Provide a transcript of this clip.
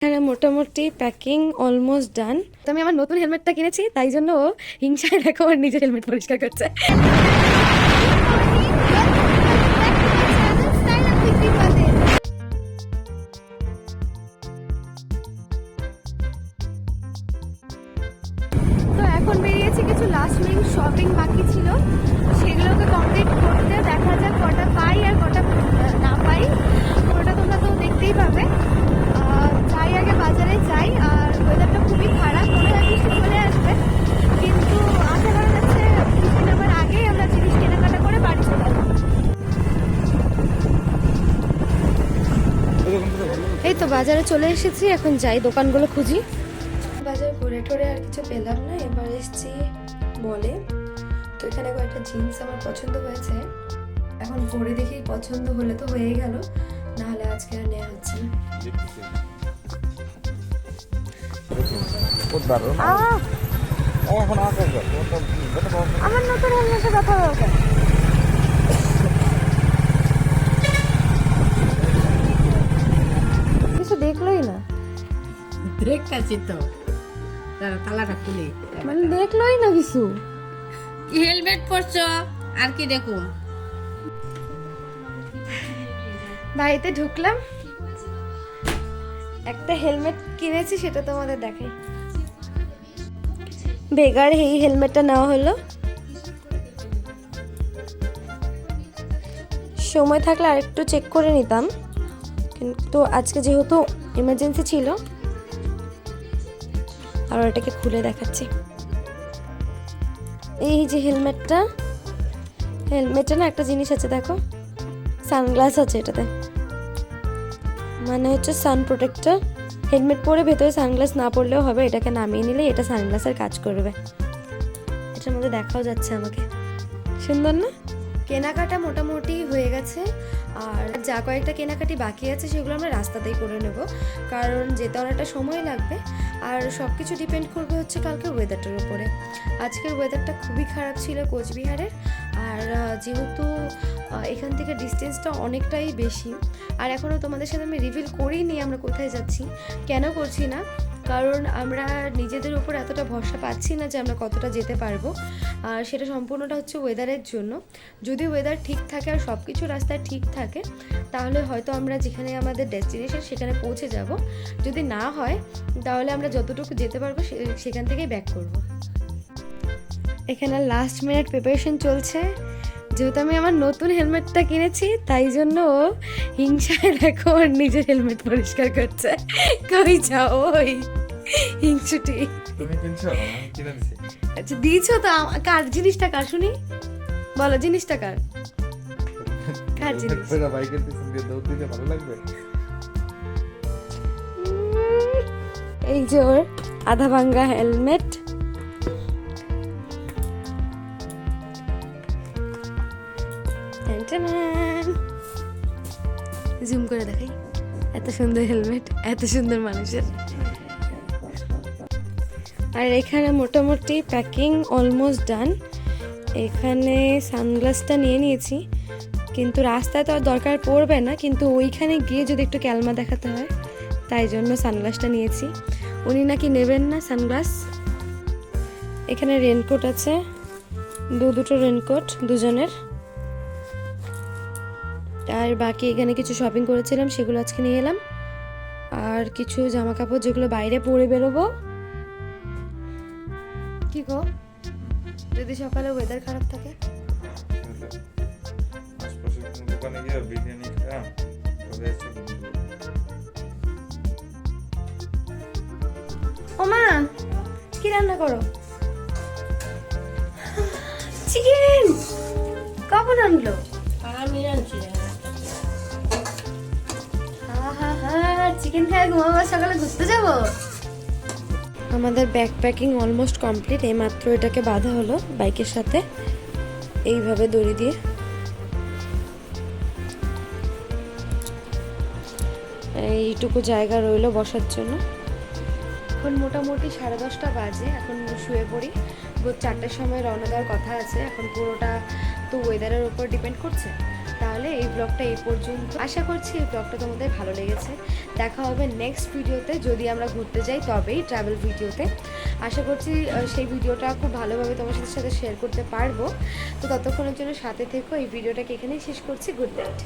এখানে মোটামুটি packing almost done. তো আমি আমার নতুন হেলমেটটা কিনেছি, তাই জন্য ও হিংসায় দেখো আমার নিজের হেলমেট পরিষ্কার করছে। তো এখন বেরিয়েছি, কিছু লাস্ট মিনিট শপিং বাকি ছিল, সেগুলোকে কমপ্লিট করতে। দেখা যাক কটা পাই আর কটা না পাই, ওটা তোমরা তো দেখতেই পাবে। যাই আগে বাজারে যাই, আর ওয়েদারটা খুবই খারাপ, মনে হয় বৃষ্টি চলে আসবে, কিন্তু আশা করা যাচ্ছে বৃষ্টি নামার আগেই আমরা জিনিস কেনাকাটা করে বাড়ি চলে যাবো। এই তো বাজারে চলে এসেছি, এখন যাই দোকানগুলো খুঁজি। বাজার ঘুরে ঠরে আর কিছু পেলাম না, এবার এসেছি মলে। তো এখানে কয়েকটা জিন্স আমার পছন্দ হয়েছে, এখন পরে দেখি পছন্দ হলে তো হয়ে গেল, না হলে আজকে আর নেওয়া হচ্ছে না। আমার নতুন হেলমেটে ব্যথা হয়েছে। কিছু দেখলোই না, দেখতেছি তো, তারা তালাটা খুলে মানে দেখলোই না কিছু। হেলমেট পরছো আর কি দেখুন। বাড়িতে ঢুকলাম, একটা হেলমেট কিনেছি, সেটা তোমাদের দেখাই। বেগার এই হেলমেটটা নেওয়া হলো, সময় থাকলে আরেকটু চেক করে নিতাম, কিন্তু আজকে যেহেতু এমার্জেন্সি ছিল। আর এটাকে খুলে দেখাচ্ছি। এই যে হেলমেটটা না একটা জিনিস আছে, দেখো সানগ্লাস আছে এটাতে, মানে হচ্ছে সান প্রোটেক্টর। হেলমেট পরে ভেতরে সানগ্লাস না পরলেও হবে, এটাকে নামিয়ে নিলে এটা সানগ্লাসের কাজ করবে। এটার মধ্যে দেখাও যাচ্ছে আমাকে, সুন্দর না? কেনাকাটা মোটামুটি হয়ে গেছে, আর যা কয়েকটা কেনাকাটি বাকি আছে সেগুলো আমরা রাস্তাতেই করে নেব, কারণ যেতে অনেকটা সময় লাগবে। আর সব কিছু ডিপেন্ড করবে হচ্ছে কালকের ওয়েদারটার উপরে। আজকের ওয়েদারটা খুবই খারাপ ছিল কোচবিহারের, আর যেহেতু এখান থেকে ডিস্টেন্সটা অনেকটাই বেশি, আর এখনও তোমাদের সাথে আমি রিভিল করিনি আমরা কোথায় যাচ্ছি। কেন করছি না, কারণ আমরা নিজেদের উপর এতটা ভরসা পাচ্ছি না যে আমরা কতটা যেতে পারবো, আর সেটা সম্পূর্ণটা হচ্ছে ওয়েদারের জন্য। যদি ওয়েদার ঠিক থাকে আর সব কিছু রাস্তায় ঠিক থাকে, তাহলে হয়তো আমরা যেখানে আমাদের ডেস্টিনেশন সেখানে পৌঁছে যাব। যদি না হয় তাহলে আমরা যতটুকু যেতে পারবো সেখান থেকেই ব্যাক করব। এখানে লাস্ট মিনিট প্রিপারেশন চলছে, যেহেতু আমি আমার নতুন হেলমেটটা কিনেছি, তাই জন্য ও হিংসায় দেখো ওর নিজের হেলমেট পরিষ্কার করছে। কই যাও ওই হিংসুটি? তুমি কিনছো? আমি কিনে দিছি। আচ্ছা দিয়েছো তো, কার জিনিসটা কার শুনি, বলো জিনিসটা কার? কার জিনিস? পুরো বাইকের পিছন দিয়ে দৌড় দিতে ভালো লাগবে। এই যে ওর আধা ভাঙ্গা হেলমেট। জুম করে দেখাই, এত সুন্দর হেলমেট, এত সুন্দর মানুষের। আর এখানে মোটামুটি প্যাকিং অলমোস্ট ডান। এখানে সানগ্লাসটা নিয়ে নিয়েছি, কিন্তু রাস্তায় তো আর দরকার পড়বে না, কিন্তু ওইখানে গিয়ে যদি একটু ক্যালমা দেখাতে হয় তাই জন্য সানগ্লাসটা নিয়েছি। উনি নাকি নেবেন না সানগ্লাস। এখানে রেনকোট আছে, দুটো রেনকোট দুজনের। আর বাকি এখানে কিছু শপিং করেছিলাম সেগুলো আজকে নিয়ে এলাম, আর কিছু জামা কাপড় যেগুলো বাইরে পরে বেরোবো। কি গো, যদি সকালে ওয়েদার খারাপ থাকে? আশপাশে কোনো দোকানে গিয়ে বিরিয়ানি খাম তবে এসে ও মা, কি রান্না করো? চিকেন। কখন আনলো? আমি আনছি চিকেন খাই ঘুমাবো, সকালে ঘুরতে যাব। আমাদের ব্যাগ প্যাকিং অলমোস্ট কমপ্লিট, এইমাত্র এটাকে বাঁধা হলো বাইকের সাথে এইভাবে দড়ি দিয়ে। এইটুকু জায়গা রইলো বসার জন্য। এখন মোটামুটি 10:30 বাজে, এখন শুয়ে পড়ি। 4টার সময় রওনা দেওয়ার কথা আছে, এখন পুরোটা তো ওয়েদারের উপর ডিপেন্ড করছে। তাহলে এই ব্লগটা এই পর্যন্ত। আশা করছি এই ব্লগটা তোমাদের ভালো লেগেছে। দেখা হবে নেক্সট ভিডিওতে, যদি আমরা ঘুরতে যাই তবেই, ট্রাভেল ভিডিওতে। আশা করছি সেই ভিডিওটা খুব ভালোভাবে তোমার সাথে শেয়ার করতে পারবো। তো ততক্ষণের জন্য সাথে থেকো। এই ভিডিওটাকে এখানেই শেষ করছি। Good night.